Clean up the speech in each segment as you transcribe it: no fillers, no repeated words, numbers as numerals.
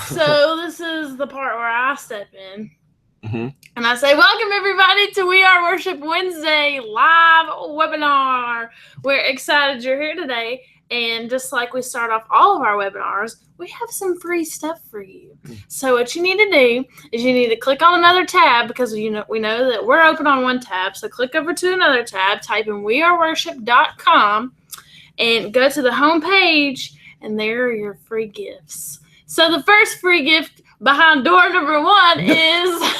So this is the part where I step in. Mm-hmm. And I say, welcome everybody to We Are Worship Wednesday live webinar. We're excited you're here today. And just like we start off all of our webinars, we have some free stuff for you. So what you need to do is you need to click on another tab because we know that we're open on one tab. So click over to another tab, type in weareworship.com and go to the home page, and there are your free gifts. So the first free gift behind door number 1 is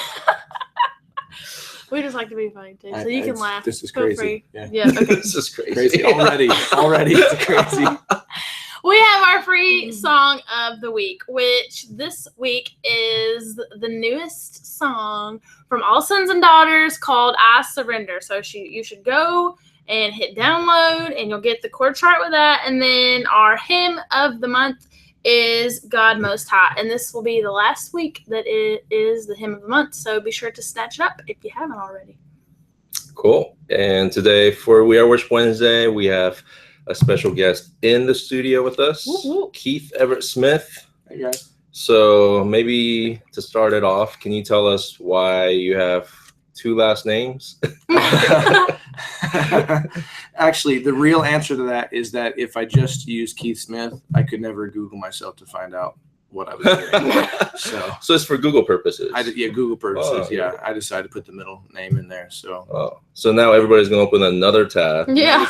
we just like to be funny too, so you can laugh. This is Feel crazy. free. Yeah. Okay. This is crazy. Already it's crazy. We have our free song of the week, which this week is the newest song from All Sons and Daughters called I Surrender. So you should go and hit download, and you'll get the chord chart with that. And then our hymn of the month is God Most High. And this will be the last week that it is the hymn of the month. So be sure to snatch it up if you haven't already. Cool. And today for We Are Worship Wednesday, we have a special guest in the studio with us, Woo-hoo. Keith Everette Smith. Hey guys. So maybe to start it off, can you tell us why you have 2 last names? Actually, the real answer to that is that if I just used Keith Smith, I could never Google myself to find out what I was doing. So it's for Google purposes. Google purposes. Oh, yeah, I decided to put the middle name in there. So so now everybody's gonna open another tab. Yeah.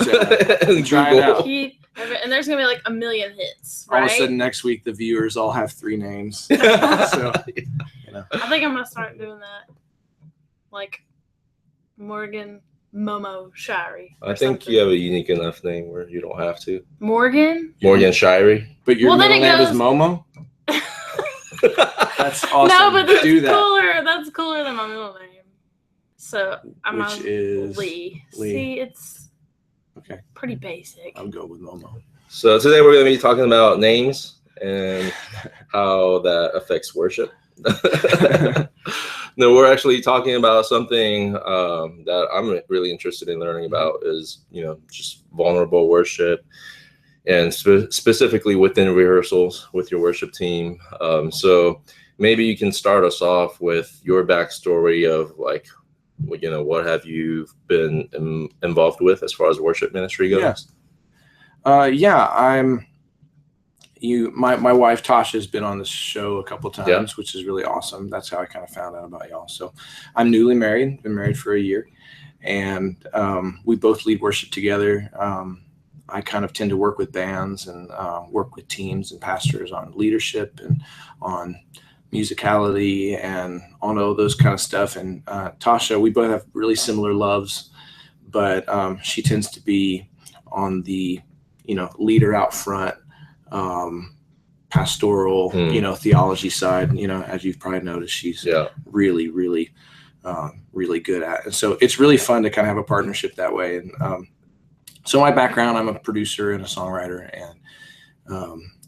And Try it out. Keith, and there's going to be like 1 million hits, all right? of a sudden next week the viewers all have 3 names. So I think I'm going to start doing that. Like Morgan Momo Shirey. I think you have a unique enough name where you don't have to. Morgan Shirey. But your then middle it name is goes- Momo? That's awesome. No, but that's Do that. cooler. That's cooler than my middle name. So I'm Which is Lee. Lee. See, it's Okay. pretty basic. I'll go with Momo. So today we're going to be talking about names and how that affects worship. No, we're actually talking about something that I'm really interested in learning about is, just vulnerable worship, and specifically within rehearsals with your worship team. So maybe you can start us off with your backstory of what have you been involved with as far as worship ministry goes? My wife Tasha has been on this show a couple times, which is really awesome. That's how I kind of found out about y'all. So I'm newly married, been married for a year, and we both lead worship together. I kind of tend to work with bands and work with teams and pastors on leadership and on musicality and on all those kind of stuff. And Tasha, we both have really similar loves, but she tends to be on the, leader out front, pastoral, theology side. As you've probably noticed, she's really, really, really good at it. And so it's really fun to kind of have a partnership that way. And so my background, I'm a producer and a songwriter, and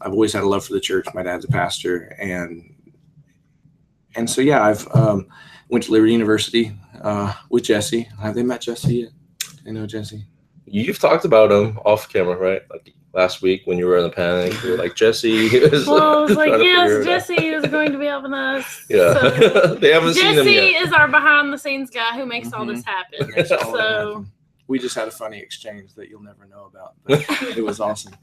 I've always had a love for the church. My dad's a pastor, and so I've went to Liberty University with Jesse. Have they met Jesse yet? They know Jesse. You've talked about him off camera, right? Like last week when you were in the panic, you were like, Jesse is. Well, I was like, yes, Jesse is going to be helping us. Yeah. So They haven't seen him yet. Jesse is our behind the scenes guy who makes all this happen. So we just had a funny exchange that you'll never know about, but it was awesome.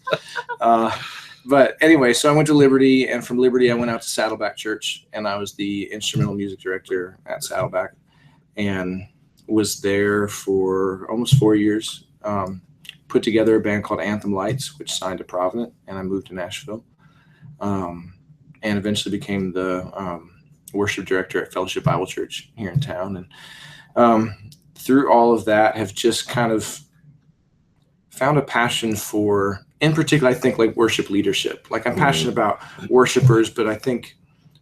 But anyway, so I went to Liberty, and from Liberty I went out to Saddleback Church, and I was the instrumental music director at Saddleback, and was there for almost 4 years. Put together a band called Anthem Lights, which signed to Provident, and I moved to Nashville, and eventually became the worship director at Fellowship Bible Church here in town. And through all of that, have just kind of found a passion for, in particular, I think like worship leadership. Like I'm passionate about worshipers, but I think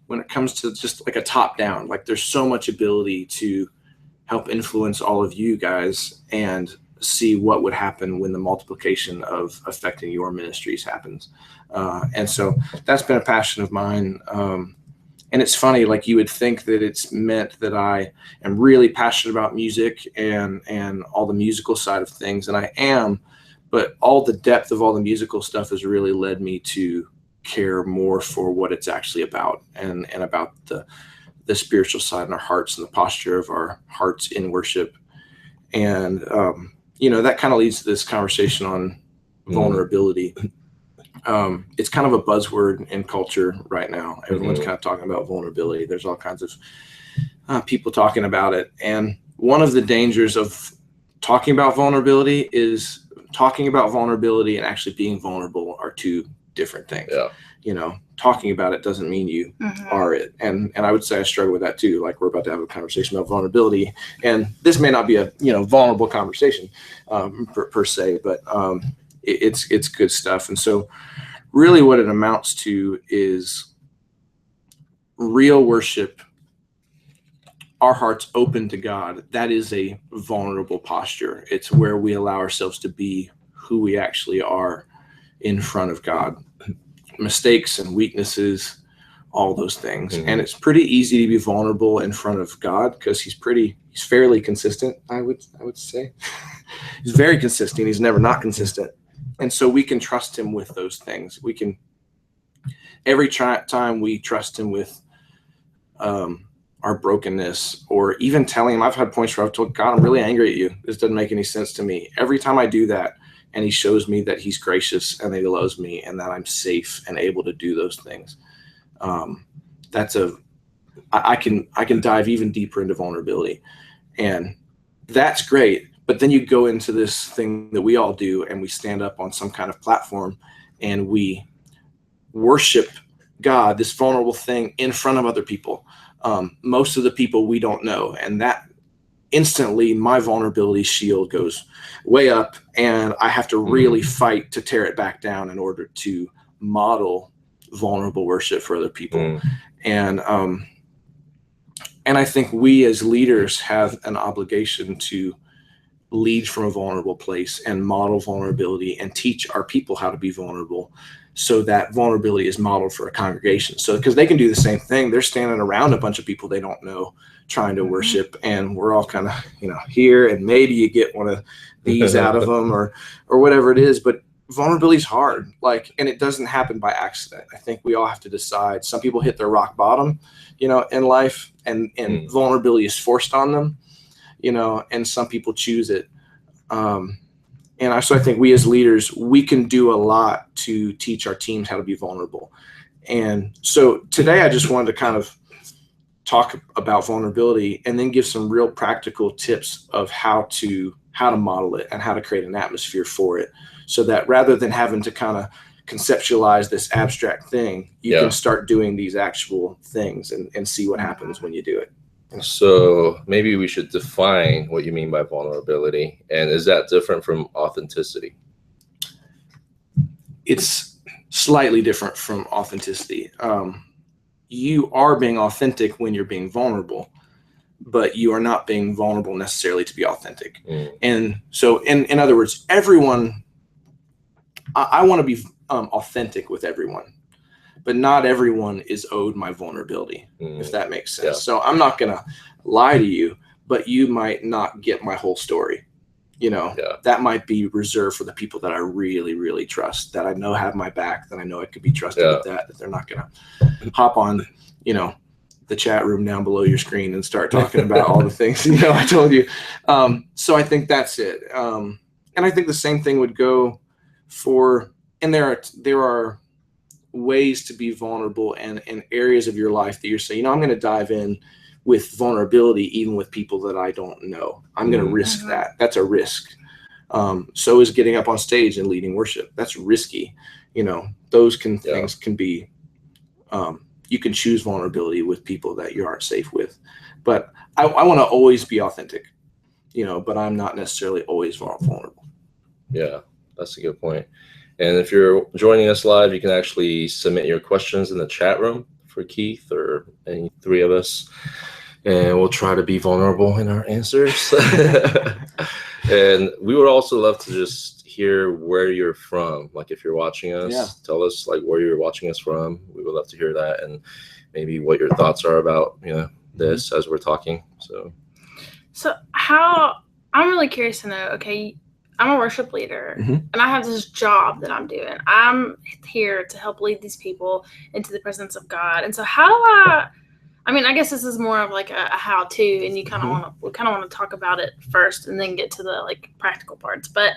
when it comes to just like a top down, like there's so much ability to help influence all of you guys and see what would happen when the multiplication of affecting your ministries happens. And so that's been a passion of mine. And it's funny, like you would think that it's meant that I am really passionate about music and all the musical side of things. And I am, but all the depth of all the musical stuff has really led me to care more for what it's actually about, and about the spiritual side in our hearts and the posture of our hearts in worship. And that kind of leads to this conversation on vulnerability. It's kind of a buzzword in culture right now. Everyone's kind of talking about vulnerability. There's all kinds of people talking about it. And one of the dangers of talking about vulnerability is talking about vulnerability and actually being vulnerable are two different things. Talking about it doesn't mean you are it. And I would say I struggle with that too. Like, we're about to have a conversation about vulnerability, and this may not be a vulnerable conversation per se, but it's good stuff. And so really what it amounts to is real worship, our hearts open to God. That is a vulnerable posture. It's where we allow ourselves to be who we actually are in front of God. Mistakes and weaknesses, all those things. And it's pretty easy to be vulnerable in front of God because he's fairly consistent, I would say. He's very consistent. He's never not consistent. And so we can trust him with those things. We can, every time we trust him with our brokenness, or even telling him, I've had points where I've told God, I'm really angry at you. This doesn't make any sense to me. Every time I do that, and he shows me that he's gracious and that he loves me and that I'm safe and able to do those things. I can dive even deeper into vulnerability, and that's great. But then you go into this thing that we all do, and we stand up on some kind of platform and we worship God, this vulnerable thing, in front of other people. Most of the people we don't know, and that instantly my vulnerability shield goes way up, and I have to really fight to tear it back down in order to model vulnerable worship for other people. And I think we as leaders have an obligation to lead from a vulnerable place and model vulnerability and teach our people how to be vulnerable, so that vulnerability is modeled for a congregation. So, because they can do the same thing. They're standing around a bunch of people they don't know trying to worship, and we're all kind of, here, and maybe you get one of these out of them or whatever it is. But vulnerability is hard, and it doesn't happen by accident. I think we all have to decide. Some people hit their rock bottom, in life, and vulnerability is forced on them, and some people choose it. And so I think we as leaders, we can do a lot to teach our teams how to be vulnerable. And so today I just wanted to kind of talk about vulnerability and then give some real practical tips of how to model it and how to create an atmosphere for it, so that rather than having to kind of conceptualize this abstract thing, you can start doing these actual things and see what happens when you do it. So maybe we should define what you mean by vulnerability. And is that different from authenticity? It's slightly different from authenticity. You are being authentic when you're being vulnerable, but you are not being vulnerable necessarily to be authentic. And so in other words, everyone, I want to be authentic with everyone, but not everyone is owed my vulnerability, if that makes sense. So I'm not going to lie to you, but you might not get my whole story. That might be reserved for the people that I really, really trust, that I know have my back, that I know I could be trusted with that they're not going to hop on, the chat room down below your screen and start talking about all the things, I told you. So I think that's it. And I think the same thing would go for, and there are ways to be vulnerable and areas of your life that you're saying, I'm going to dive in with vulnerability, even with people that I don't know. I'm going to risk that. That's a risk. So is getting up on stage and leading worship. That's risky. Those things can be, you can choose vulnerability with people that you aren't safe with. But I want to always be authentic, but I'm not necessarily always vulnerable. Yeah, that's a good point. And if you're joining us live, you can actually submit your questions in the chat room for Keith or any three of us, and we'll try to be vulnerable in our answers. And we would also love to just hear where you're from. Like, if you're watching us, tell us where you're watching us from. We would love to hear that, and maybe what your thoughts are about this as we're talking. So how, I'm really curious to know. Okay, I'm a worship leader, Mhm. and I have this job that I'm doing. I'm here to help lead these people into the presence of God. And so how do I mean, I guess this is more of like a how-to, and you kind of we kind of want to talk about it first and then get to the like practical parts. But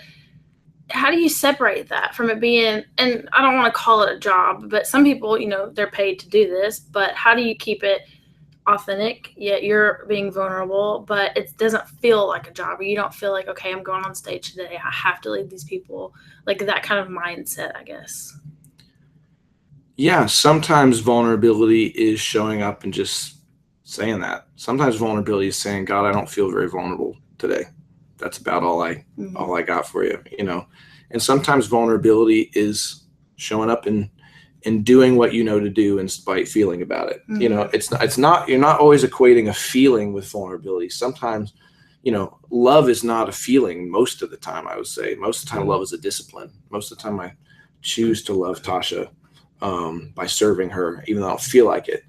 how do you separate that from it being, and I don't want to call it a job, but some people, they're paid to do this, but how do you keep it authentic, yet you're being vulnerable, but it doesn't feel like a job, or you don't feel like, okay, I'm going on stage today, I have to lead these people, like that kind of mindset, I guess. Yeah, sometimes vulnerability is showing up and just saying that. Sometimes vulnerability is saying, God, I don't feel very vulnerable today. That's about all I got for you, And sometimes vulnerability is showing up and doing what you know to do in spite feeling about it. It's not you're not always equating a feeling with vulnerability. Sometimes, love is not a feeling most of the time, I would say. Most of the time love is a discipline. Most of the time I choose to love Tasha by serving her, even though I don't feel like it.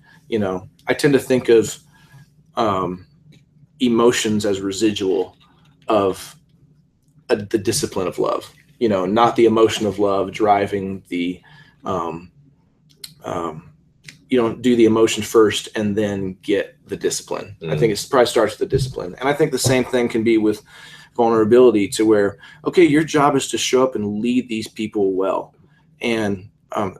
I tend to think of emotions as residual of the discipline of love, not the emotion of love driving the, you don't do the emotion first and then get the discipline. I think it probably starts with the discipline. And I think the same thing can be with vulnerability, to where, okay, your job is to show up and lead these people well. And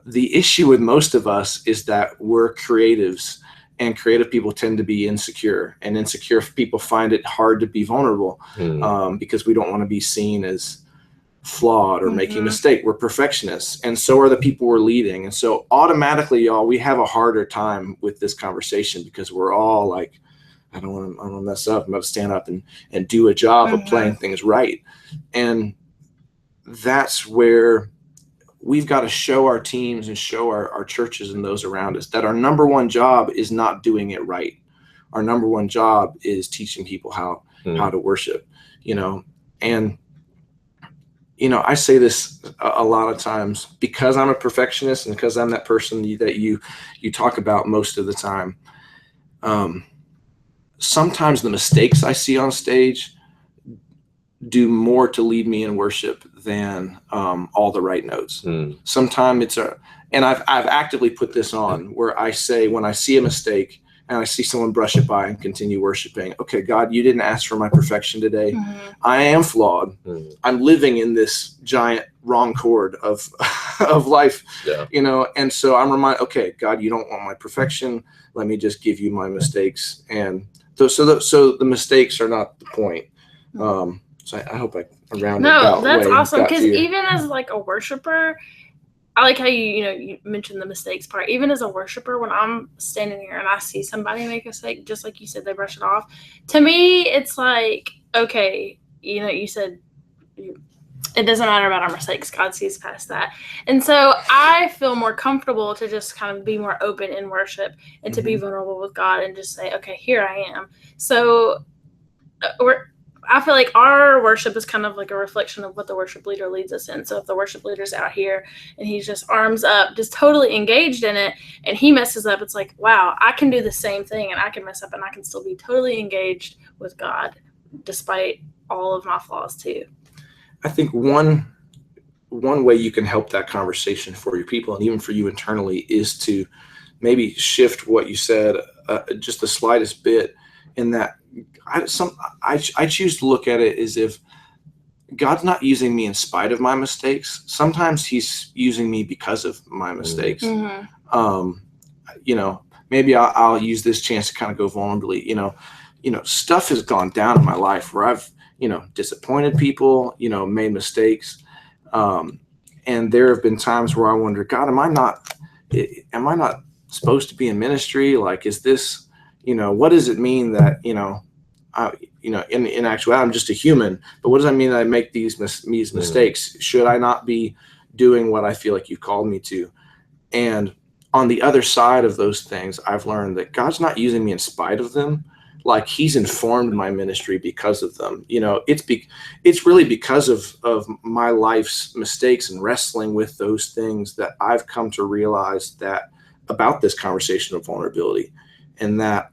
the issue with most of us is that we're creatives, and creative people tend to be insecure, and insecure people find it hard to be vulnerable because we don't want to be seen as flawed or making a mistake. We're perfectionists, and so are the people we're leading. And so automatically, y'all, we have a harder time with this conversation because we're all like, I don't want to mess up. I'm going to stand up and do a job of playing things right. And that's where we've got to show our teams and show our churches and those around us that our number one job is not doing it right. Our number one job is teaching people how to worship, and, I say this a lot of times because I'm a perfectionist and because I'm that person that you talk about most of the time. Sometimes the mistakes I see on stage do more to lead me in worship than all the right notes. Sometimes and I've actively put this on where I say, when I see a mistake and I see someone brush it by and continue worshiping, okay, God, you didn't ask for my perfection today. I am flawed. I'm living in this giant wrong chord of life, and so I'm reminded, okay, God, you don't want my perfection. Let me just give you my mistakes. And so the mistakes are not the point. So I hope I rounded out. No, that's awesome, because even as like a worshiper, I like how you mentioned the mistakes part. Even as a worshiper, when I'm standing here and I see somebody make a mistake, just like you said, they brush it off. To me, it's like, okay, you said it doesn't matter about our mistakes. God sees past that. And so I feel more comfortable to just kind of be more open in worship and to be vulnerable with God and just say, okay, here I am. So I feel like our worship is kind of like a reflection of what the worship leader leads us in. So if the worship leader's out here and he's just arms up, just totally engaged in it, and he messes up, it's like, wow, I can do the same thing and I can mess up and I can still be totally engaged with God despite all of my flaws too. I think one way you can help that conversation for your people and even for you internally is to maybe shift what you said just the slightest bit, in that I choose to look at it as if God's not using me in spite of my mistakes. Sometimes he's using me because of my mistakes. Maybe I'll use this chance to kind of go vulnerably. Stuff has gone down in my life where I've, disappointed people, made mistakes. And there have been times where I wonder, God, am I not supposed to be in ministry? Like, is this, what does it mean that, in actuality, I'm just a human, but what does that mean that I make these mistakes? Should I not be doing what I feel like you've called me to? And on the other side of those things, I've learned that God's not using me in spite of them. Like, he's informed my ministry because of them. It's really because of my life's mistakes and wrestling with those things that I've come to realize that about this conversation of vulnerability, and that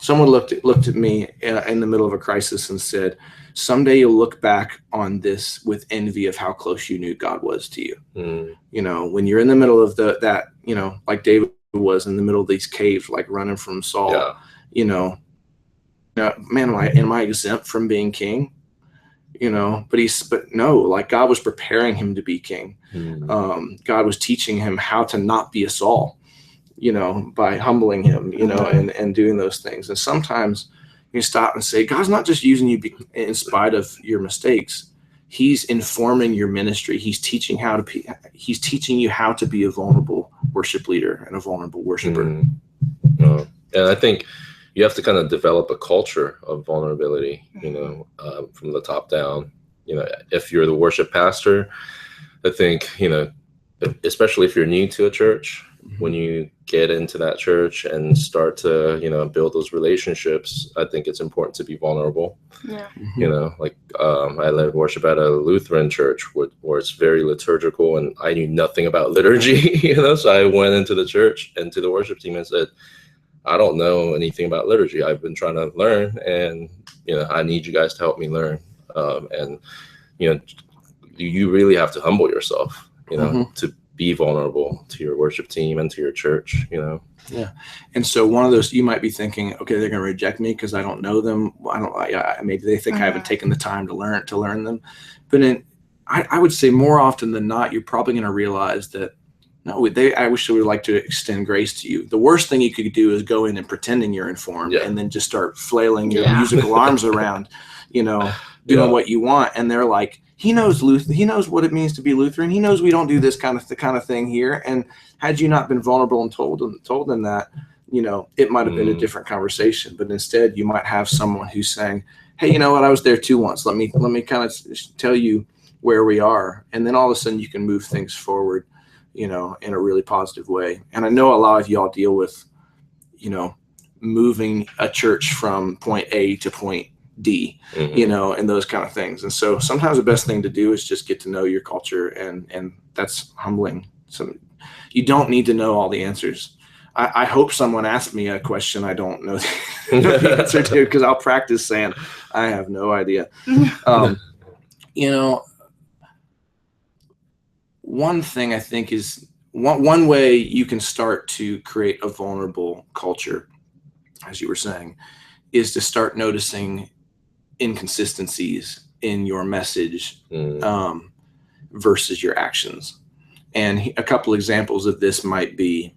someone looked at me in the middle of a crisis and said, someday you'll look back on this with envy of how close you knew God was to you. You know, when you're in the middle of that, you know, like David was in the middle of these caves, like running from Saul, you know, man, am I exempt from being king? You know, but no, like God was preparing him to be king. God was teaching him how to not be a Saul, you know, by humbling him, you know, and doing those things. And sometimes you stop and say, God's not just using you in spite of your mistakes. He's informing your ministry. He's teaching you how to be a vulnerable worship leader and a vulnerable worshiper. And I think you have to kind of develop a culture of vulnerability, you know, from the top down. You know, if you're the worship pastor, I think, you know, especially if you're new to a church, when you get into that church and start to, you know, build those relationships, I think it's important to be vulnerable. You know, like I led worship at a Lutheran church where it's very liturgical, and I knew nothing about liturgy, you know, so I went into the church and to the worship team and said, I don't know anything about liturgy. I've been trying to learn, and, you know, I need you guys to help me learn. And, you know, you really have to humble yourself, you know, to be vulnerable to your worship team and to your church, you know. Yeah. And so one of those, you might be thinking, okay, they're going to reject me because I don't know them. Maybe they think I haven't taken the time to learn them. But I would say more often than not, you're probably going to realize that, no, I wish they would like to extend grace to you. The worst thing you could do is go in and pretending you're informed and then just start flailing your musical arms around, you know, doing what you want. And they're like, he knows what it means to be Lutheran. He knows we don't do this kind of thing here. And had you not been vulnerable and told them that, you know, it might have been a different conversation. But instead, you might have someone who's saying, hey, you know what? I was there too once. Let me kind of tell you where we are. And then all of a sudden you can move things forward, you know, in a really positive way. And I know a lot of y'all deal with, you know, moving a church from point A to point D, you know, and those kind of things. And so sometimes the best thing to do is just get to know your culture, and that's humbling. So you don't need to know all the answers. I hope someone asks me a question I don't know the answer to, because I'll practice saying I have no idea. You know, one thing I think is one way you can start to create a vulnerable culture, as you were saying, is to start noticing inconsistencies in your message versus your actions. And a couple examples of this might be,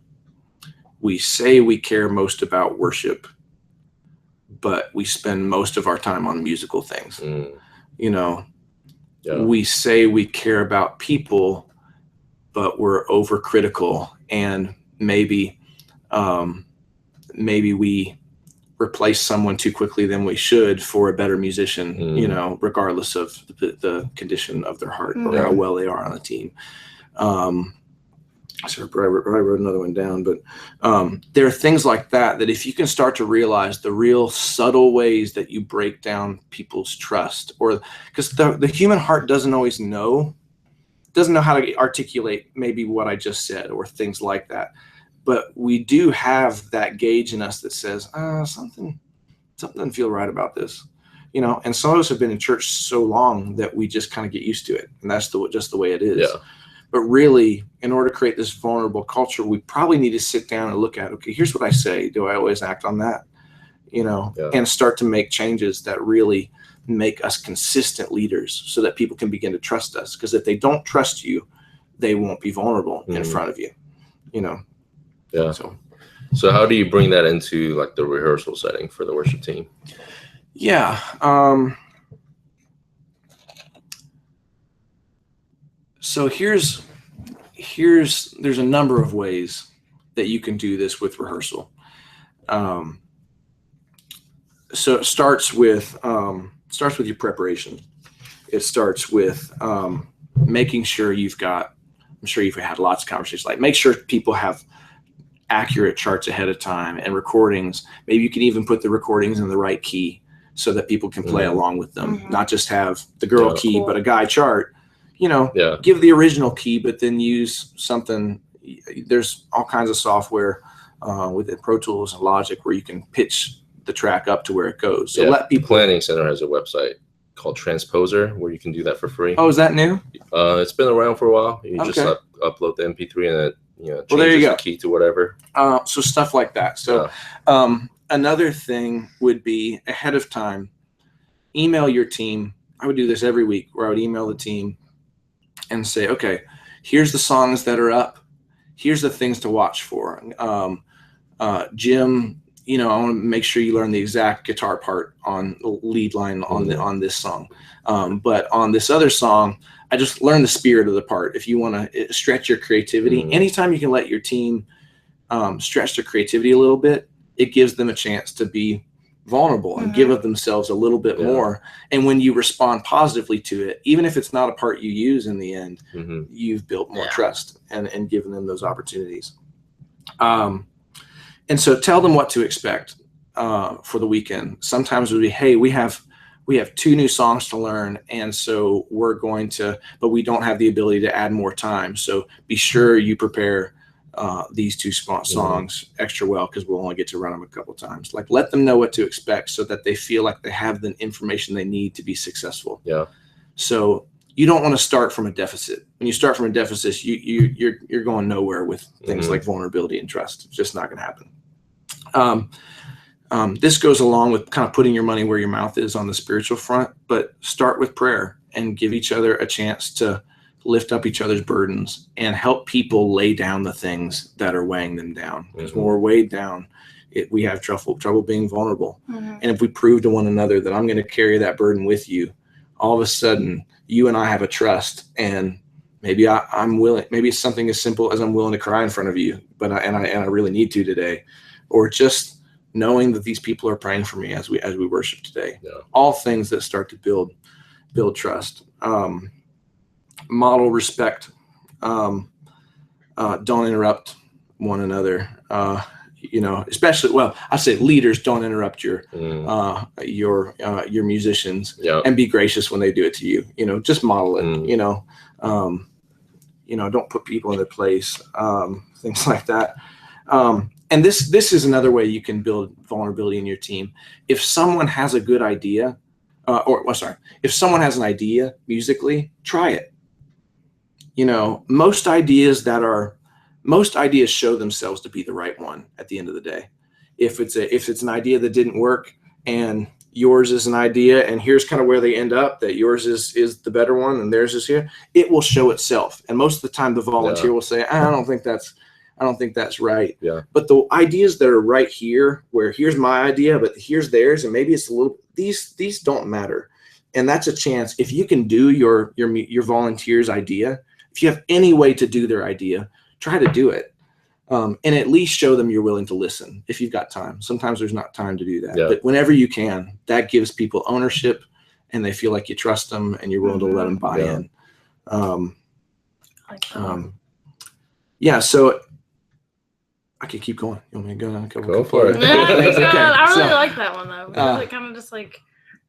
we say we care most about worship, but we spend most of our time on musical things. You know, we say we care about people, but we're overcritical, and maybe we replace someone too quickly than we should for a better musician, you know, regardless of the condition of their heart or how well they are on the team. So I wrote another one down, but there are things like that if you can start to realize the real subtle ways that you break down people's trust, or because the human heart doesn't always know how to articulate maybe what I just said or things like that. But we do have that gauge in us that says, something doesn't feel right about this, you know. And some of us have been in church so long that we just kind of get used to it, and that's just the way it is. But really, in order to create this vulnerable culture, we probably need to sit down and look at, okay, here's what I say. Do I always act on that? You know, and start to make changes that really make us consistent leaders, so that people can begin to trust us. Because if they don't trust you, they won't be vulnerable in front of you, you know. So how do you bring that into like the rehearsal setting for the worship team? So there's a number of ways that you can do this with rehearsal. So it starts with your preparation. It starts with making sure I'm sure you've had lots of conversations, like make sure people have accurate charts ahead of time and recordings. Maybe you can even put the recordings in the right key so that people can play along with them, not just have the girl key, but a guy chart, you know, give the original key, but then use something. There's all kinds of software within Pro Tools and Logic where you can pitch the track up to where it goes. So let people. Planning Center has a website called Transposer, where you can do that for free. Oh, is that new? It's been around for a while. You Okay. just upload the MP3 and it changes Well, there you go. the key to whatever. So stuff like that. So another thing would be ahead of time, email your team. I would do this every week where I would email the team and say, okay, here's the songs that are up. Here's the things to watch for. Jim, I want to make sure you learn the exact guitar part on the lead line on this song. But on this other song, I just learned the spirit of the part. If you want to stretch your creativity, anytime you can let your team stretch their creativity a little bit, it gives them a chance to be vulnerable and give of themselves a little bit more. And when you respond positively to it, even if it's not a part you use in the end, you've built more trust and given them those opportunities. And so tell them what to expect for the weekend. Sometimes it would be, hey, we have 2 new songs to learn, and so we're going to, but we don't have the ability to add more time. So be sure you prepare these 2 songs extra well, because we'll only get to run them a couple times. Like, let them know what to expect so that they feel like they have the information they need to be successful. Yeah. So you don't want to start from a deficit. When you start from a deficit, you're going nowhere with things like vulnerability and trust. It's just not going to happen. This goes along with kind of putting your money where your mouth is on the spiritual front, but start with prayer and give each other a chance to lift up each other's burdens and help people lay down the things that are weighing them down. Because when we're weighed down, we have trouble being vulnerable. And if we prove to one another that I'm going to carry that burden with you, all of a sudden you and I have a trust, and maybe I'm willing. Maybe it's something as simple as I'm willing to cry in front of you, but I really need to today, or just knowing that these people are praying for me as we worship today. All things that start to build trust. Model respect. Don't interrupt one another. Especially, I say leaders, don't interrupt your musicians, and be gracious when they do it to you. Just model it. Don't put people in their place. Things like that. And this is another way you can build vulnerability in your team. If someone has a good idea, if someone has an idea musically, try it. Most ideas show themselves to be the right one at the end of the day. If it's an idea that didn't work and yours is an idea, and here's kind of where they end up, that yours is the better one and theirs is here, it will show itself. And most of the time the volunteer will say, I don't think that's right. But the ideas that are right here, where here's my idea, but here's theirs, and maybe it's a little, these don't matter. And that's a chance. If you can do your volunteer's idea, if you have any way to do their idea, try to do it. And at least show them you're willing to listen if you've got time. Sometimes there's not time to do that. But whenever you can, that gives people ownership, and they feel like you trust them and you're willing to let them buy in. So I could keep going. You want me to go down a couple? Go for it. I really like that one, though, because it kind of just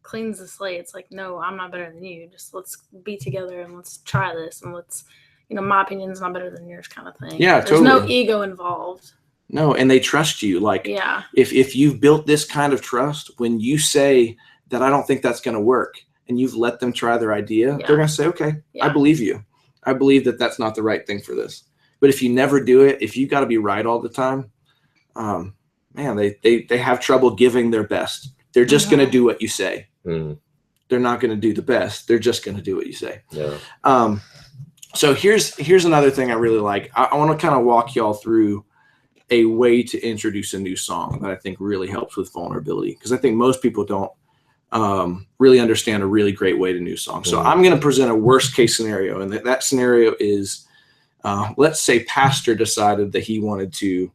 cleans the slate. It's like, no, I'm not better than you. Just let's be together and let's try this, and let's, my opinion's not better than yours, kind of thing. Yeah, There's no ego involved. No, and they trust you. If you've built this kind of trust, when you say that I don't think that's going to work, and you've let them try their idea, they're going to say, okay, I believe you. I believe that that's not the right thing for this. But if you never do it, if you got to be right all the time, they have trouble giving their best. They're just going to do what you say. They're not going to do the best. They're just going to do what you say. So here's another thing I really like. I want to kind of walk y'all through a way to introduce a new song that I think really helps with vulnerability, because I think most people don't really understand a really great way to new song. So I'm going to present a worst case scenario, and that scenario is, let's say Pastor decided that he wanted to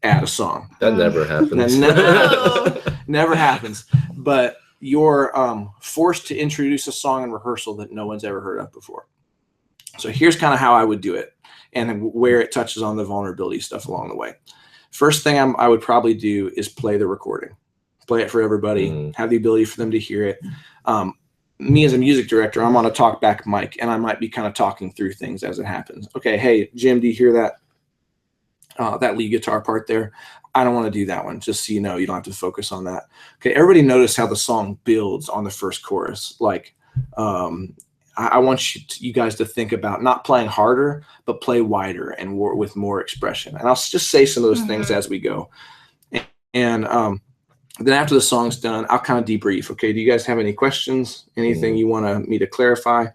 add a song. That never happens. Never happens. But you're forced to introduce a song in rehearsal that no one's ever heard of before. So here's kind of how I would do it, and where it touches on the vulnerability stuff along the way. First thing I would probably do is play the recording. Play it for everybody, have the ability for them to hear it. Me as a music director, I'm on a talk back mic, and I might be kind of talking through things as it happens. Okay, hey, Jim, do you hear that? that lead guitar part there. I don't want to do that one. Just so you know, you don't have to focus on that. Okay, everybody notice how the song builds on the first chorus. Like, I want you guys to think about not playing harder, but play wider and with more expression. And I'll just say some of those things as we go. And then after the song's done, I'll kind of debrief. Okay, do you guys have any questions? Anything you want me to clarify?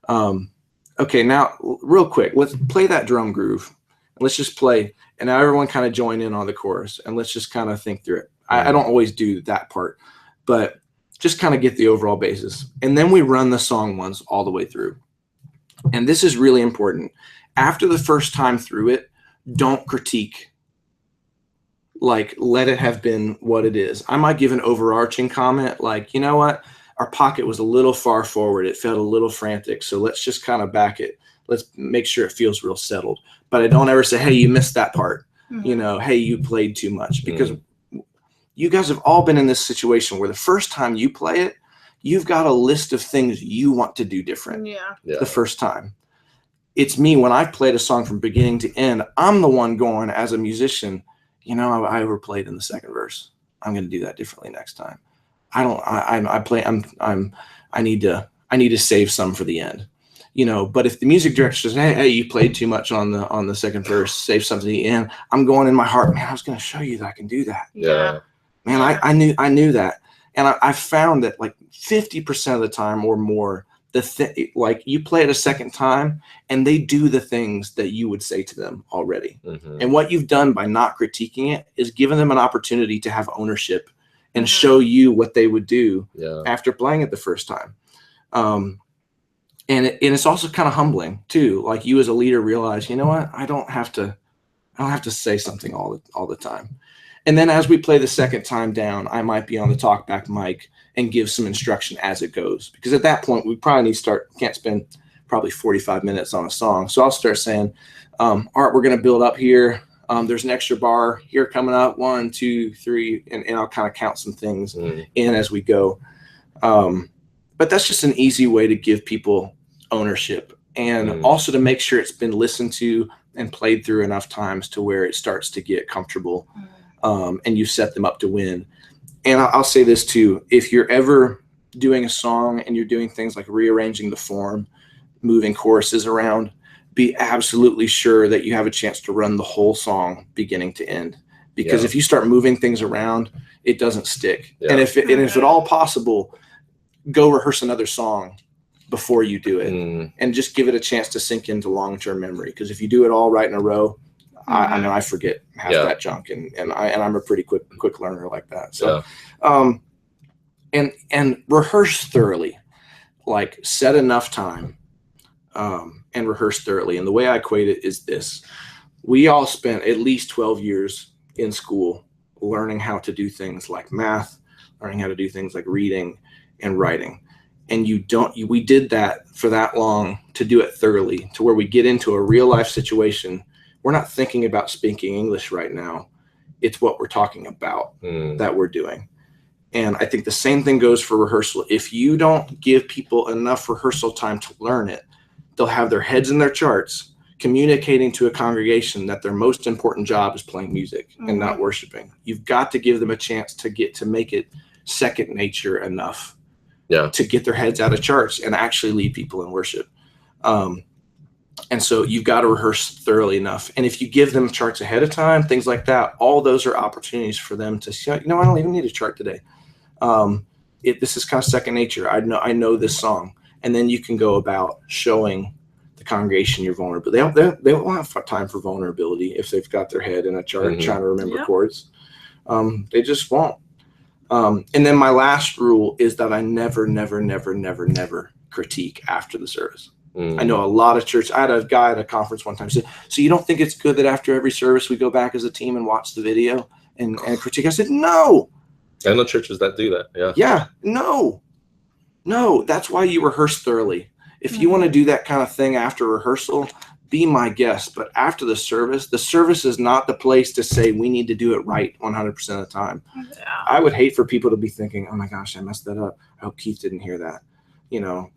Okay, now real quick, let's play that drum groove. Let's just play, and now everyone kind of join in on the chorus, and let's just kind of think through it. I don't always do that part, but just kind of get the overall basis. And then we run the song once all the way through. And this is really important. After the first time through it, don't critique. Like, let it have been what it is. I might give an overarching comment like, you know what? Our pocket was a little far forward. It felt a little frantic. So let's just kind of back it. Let's make sure it feels real settled. But I don't ever say, hey, you missed that part. You know, hey, you played too much. Because you guys have all been in this situation where the first time you play it, you've got a list of things you want to do different the first time. It's me, when I've played a song from beginning to end, I'm the one going as a musician, you know, I overplayed in the second verse. I'm going to do that differently next time. I need to save some for the end. You know, but if the music director says, hey, you played too much on the second verse, save something to the end, I'm going in my heart, man, I was going to show you that I can do that. Yeah. Man, I knew that. And I found that like 50% of the time or more, like you play it a second time and they do the things that you would say to them already. And what you've done by not critiquing it is given them an opportunity to have ownership and show you what they would do after playing it the first time. And it's also kind of humbling too. Like, you as a leader realize, you know what, I don't have to say something all the time. And then as we play the second time down, I might be on the talkback mic and give some instruction as it goes. Because at that point, we probably need to can't spend probably 45 minutes on a song. So I'll start saying, all right, we're going to build up here. There's an extra bar here coming up, 1, 2, 3, and I'll kind of count some things in as we go. But that's just an easy way to give people ownership and also to make sure it's been listened to and played through enough times to where it starts to get comfortable. And you set them up to win. And I'll say this too, if you're ever doing a song and you're doing things like rearranging the form, moving choruses around, be absolutely sure that you have a chance to run the whole song beginning to end. Because if you start moving things around, it doesn't stick. And if at all possible, go rehearse another song before you do it and just give it a chance to sink into long-term memory. Because if you do it all right in a row, I know I forget half that junk, and I'm a pretty quick learner like that. So, and rehearse thoroughly, like set enough time, and rehearse thoroughly. And the way I equate it is this: we all spent at least 12 years in school learning how to do things like math, learning how to do things like reading and writing. And we did that for that long to do it thoroughly, to where we get into a real life situation. We're not thinking about speaking English right now. It's what we're talking about that we're doing. And I think the same thing goes for rehearsal. If you don't give people enough rehearsal time to learn it, they'll have their heads in their charts, communicating to a congregation that their most important job is playing music and not worshiping. You've got to give them a chance to make it second nature enough to get their heads out of charts and actually lead people in worship. And so you've got to rehearse thoroughly enough. And if you give them charts ahead of time, things like that, all those are opportunities for them to say, you know, I don't even need a chart today. This is kind of second nature. I know this song. And then you can go about showing the congregation your vulnerability. They won't have time for vulnerability if they've got their head in a chart trying to remember chords. They just won't. And then my last rule is that I never critique after the service. I know a lot of churches. I had a guy at a conference one time said, so you don't think it's good that after every service we go back as a team and watch the video and critique? I said, no. I know churches that do that. Yeah. No, that's why you rehearse thoroughly. If you want to do that kind of thing after rehearsal, be my guest. But after the service is not the place to say we need to do it right 100% of the time. I would hate for people to be thinking, oh my gosh, I messed that up. I hope Keith didn't hear that. You know,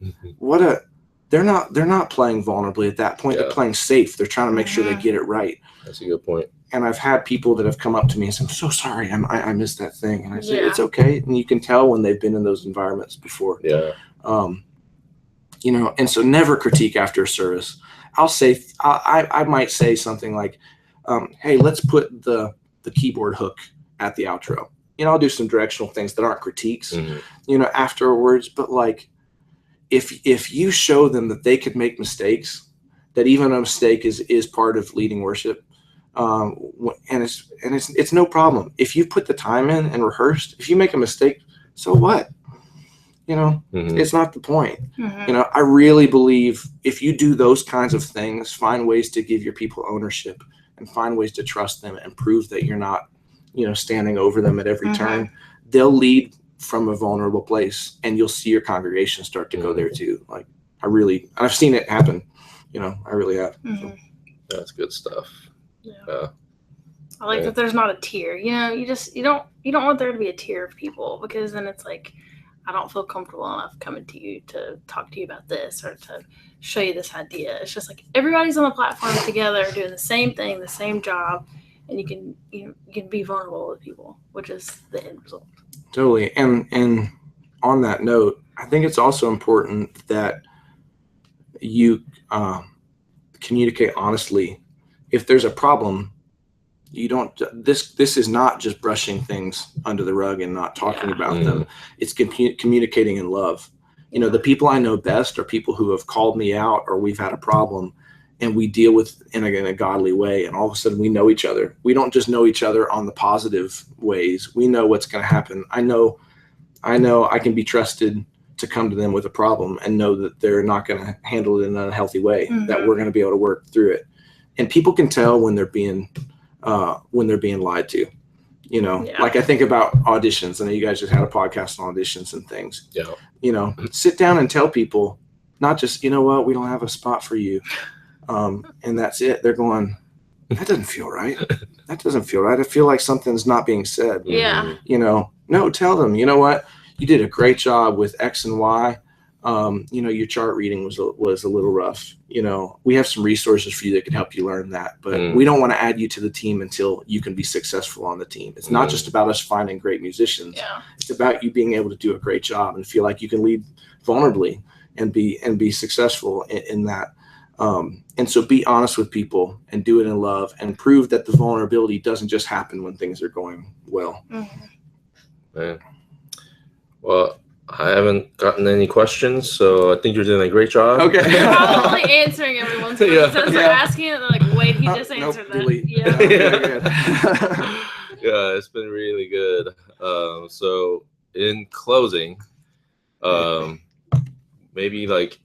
they're not playing vulnerably at that point. They're playing safe. They're trying to make sure they get it right. That's a good point. I've had people that have come up to me and said, I'm so sorry, I missed that thing. And I say, Yeah. it's okay. And you can tell when they've been in those environments before. Yeah. You know, and so never critique after a service. I might say something like, hey, let's put the keyboard hook at the outro. You know, I'll do some directional things that aren't critiques, you know, afterwards. But like, if you show them that they could make mistakes, that even a mistake is part of leading worship, and it's no problem. If you put the time in and rehearsed, if you make a mistake, so what? You know, it's not the point. You know, I really believe if you do those kinds of things, find ways to give your people ownership and find ways to trust them and prove that you're not, you know, standing over them at every turn, they'll lead from a vulnerable place, and you'll see your congregation start to go there too. Like, I've seen it happen. You know, I really have. So. That's good stuff. Yeah. I like that there's not a tier. You know, you don't want there to be a tier of people, because then it's like, I don't feel comfortable enough coming to you to talk to you about this or to show you this idea. It's just like everybody's on the platform together doing the same thing, the same job, and you can be vulnerable with people, which is the end result. Totally. And on that note, I think it's also important that you communicate honestly. If there's a problem, you don't, this is not just brushing things under the rug and not talking about them. It's communicating in love. You know, the people I know best are people who have called me out, or we've had a problem and we deal with in a godly way. And all of a sudden we know each other. We don't just know each other on the positive ways. We know what's going to happen. I know I can be trusted to come to them with a problem and know that they're not going to handle it in an unhealthy way, that we're going to be able to work through it. And people can tell when they're being lied to, you know, like I think about auditions. I know you guys just had a podcast on auditions and things. Yeah. You know, sit down and tell people, not just, you know what, we don't have a spot for you. And that's it. They're going, that doesn't feel right. That doesn't feel right. I feel like something's not being said. Yeah. You know, no, tell them, you know what, you did a great job with X and Y. You know, your chart reading was a little rough. You know, we have some resources for you that can help you learn that, but we don't want to add you to the team until you can be successful on the team. It's not just about us finding great musicians. Yeah. It's about you being able to do a great job and feel like you can lead vulnerably and be successful in that. And so be honest with people and do it in love and prove that the vulnerability doesn't just happen when things are going well. Man. Well, I haven't gotten any questions, so I think you're doing a great job. Okay. You're probably answering everyone's questions. As they're asking it, they're like, wait, he just answered that. Delete. Yeah. Yeah, it's been really good. So in closing, maybe like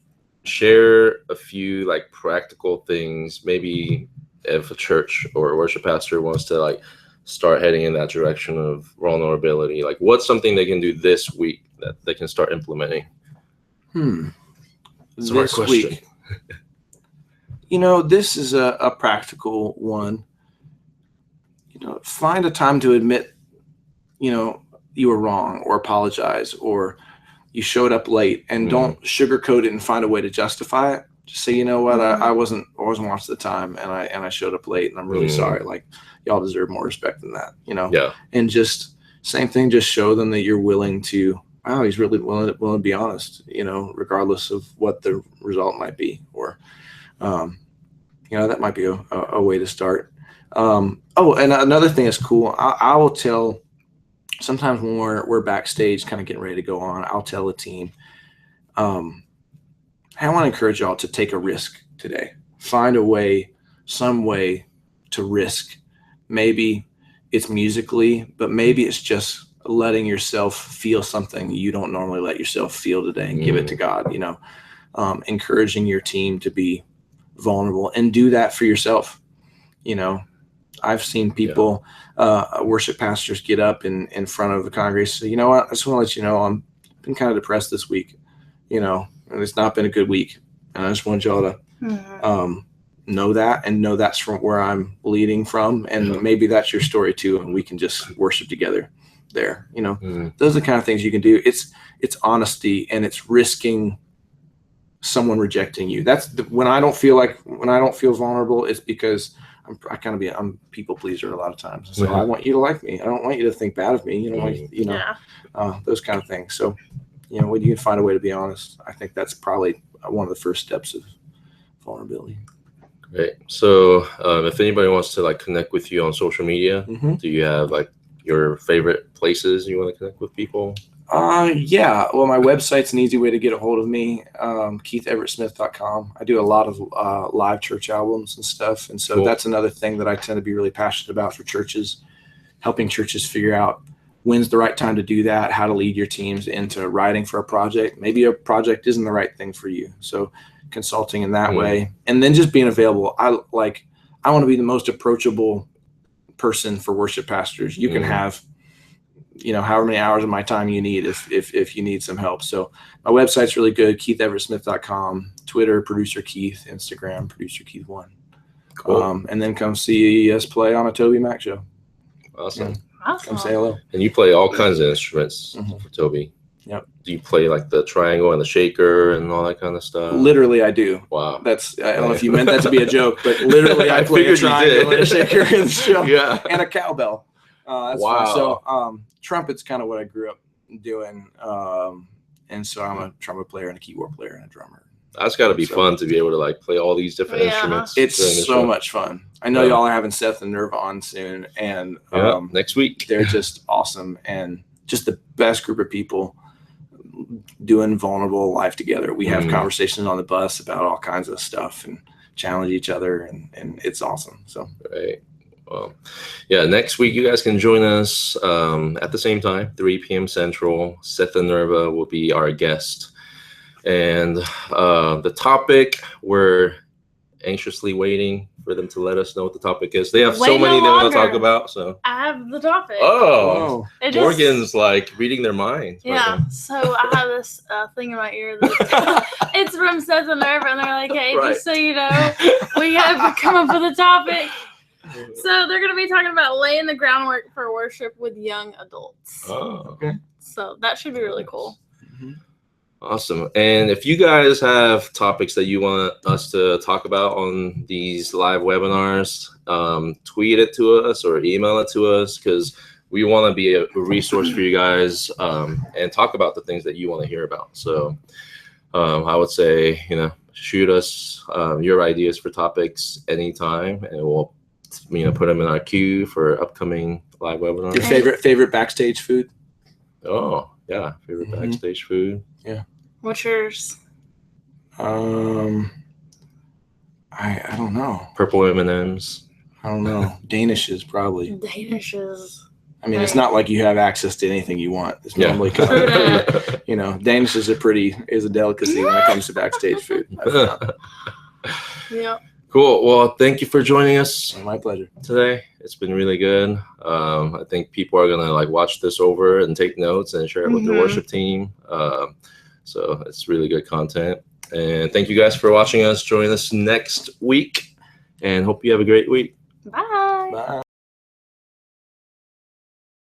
share a few like practical things. Maybe if a church or a worship pastor wants to like start heading in that direction of vulnerability, like what's something they can do this week that they can start implementing? This week. You know, this is a practical one. You know, find a time to admit, you know, you were wrong or apologize or you showed up late, and don't sugarcoat it and find a way to justify it. Just say, you know what, I wasn't watching the time and I showed up late and I'm really sorry. Like, y'all deserve more respect than that, you know? Yeah. And just same thing, just show them that you're willing to, wow, he's really willing to be honest, you know, regardless of what the result might be. Or, you know, that might be a way to start. And another thing that's cool, I will tell, sometimes when we're backstage kind of getting ready to go on, I'll tell the team, hey, I want to encourage y'all to take a risk today. Find a way, some way to risk. Maybe it's musically, but maybe it's just letting yourself feel something you don't normally let yourself feel today and give it to God, you know, encouraging your team to be vulnerable and do that for yourself. You know, I've seen people, worship pastors get up in front of the congregation. So, you know what, I just want to let you know, I'm been kind of depressed this week, you know, and it's not been a good week. And I just want y'all to know that and know that's from where I'm leading from. And maybe that's your story too. And we can just worship together there. You know, those are the kind of things you can do. It's honesty, and it's risking someone rejecting you. That's when I don't feel vulnerable, it's because I'm people pleaser a lot of times. So I want you to like me. I don't want you to think bad of me. Those kind of things. So, when you can find a way to be honest, I think that's probably one of the first steps of vulnerability. Great. So if anybody wants to like connect with you on social media, do you have like your favorite places you want to connect with people? Yeah. Well, my website's an easy way to get a hold of me. KeithEveretteSmith.com. I do a lot of live church albums and stuff. And so that's another thing that I tend to be really passionate about for churches, helping churches figure out when's the right time to do that, how to lead your teams into writing for a project. Maybe a project isn't the right thing for you. So consulting in that way, and then just being available. I want to be the most approachable person for worship pastors. You can have, however many hours of my time you need if you need some help. So my website's really good, KeithEveretteSmith.com, Twitter, Producer Keith, Instagram, Producer Keith1. Cool. And then come see us play on a Toby Mac show. Awesome. Come say hello. And you play all kinds of instruments for Toby. Yep. Do you play like the triangle and the shaker and all that kind of stuff? Literally, I do. Wow. I don't know if you meant that to be a joke, but literally, I play a triangle and a shaker in the show. Yeah. And a cowbell. That's wow. Fun. So trumpet's kind of what I grew up doing. And so I'm a trumpet player and a keyboard player and a drummer. That's got to be fun to be able to like play all these different instruments. It's so much fun. I know y'all are having Seth and Nerva on soon, and next week. They're just awesome and just the best group of people doing vulnerable life together. We have conversations on the bus about all kinds of stuff and challenge each other, and it's awesome. So right. Well, next week you guys can join us at the same time, 3 p.m. Central. Seth and Nerva will be our guest. And the topic, we're anxiously waiting for them to let us know what the topic is. They have so many they want to talk about. So I have the topic. Oh, Morgan's like reading their minds. Yeah. Right, so I have this thing in my ear that it's from Seth and Nerva, and they're like, "Hey, just so you know, we have come up with a topic." So they're going to be talking about laying the groundwork for worship with young adults. Oh, okay. So that should be really cool. Awesome. And if you guys have topics that you want us to talk about on these live webinars, tweet it to us or email it to us, because we want to be a resource for you guys and talk about the things that you want to hear about. So I would say, shoot us your ideas for topics anytime, and we'll put them in our queue for upcoming live webinars. Your favorite backstage food? Oh, yeah. Favorite backstage food. Yeah. What's yours? I don't know. Purple M&Ms. I don't know. Danishes, probably. Danishes. I mean, it's not like you have access to anything you want. It's normally kind of pretty, Danishes is a delicacy when it comes to backstage food. Yeah. Cool. Well, thank you for joining us. My pleasure. Today. It's been really good. I think people are gonna like watch this over and take notes and share it with the worship team. So it's really good content. And thank you guys for watching us. Join us next week, and hope you have a great week. Bye. Bye.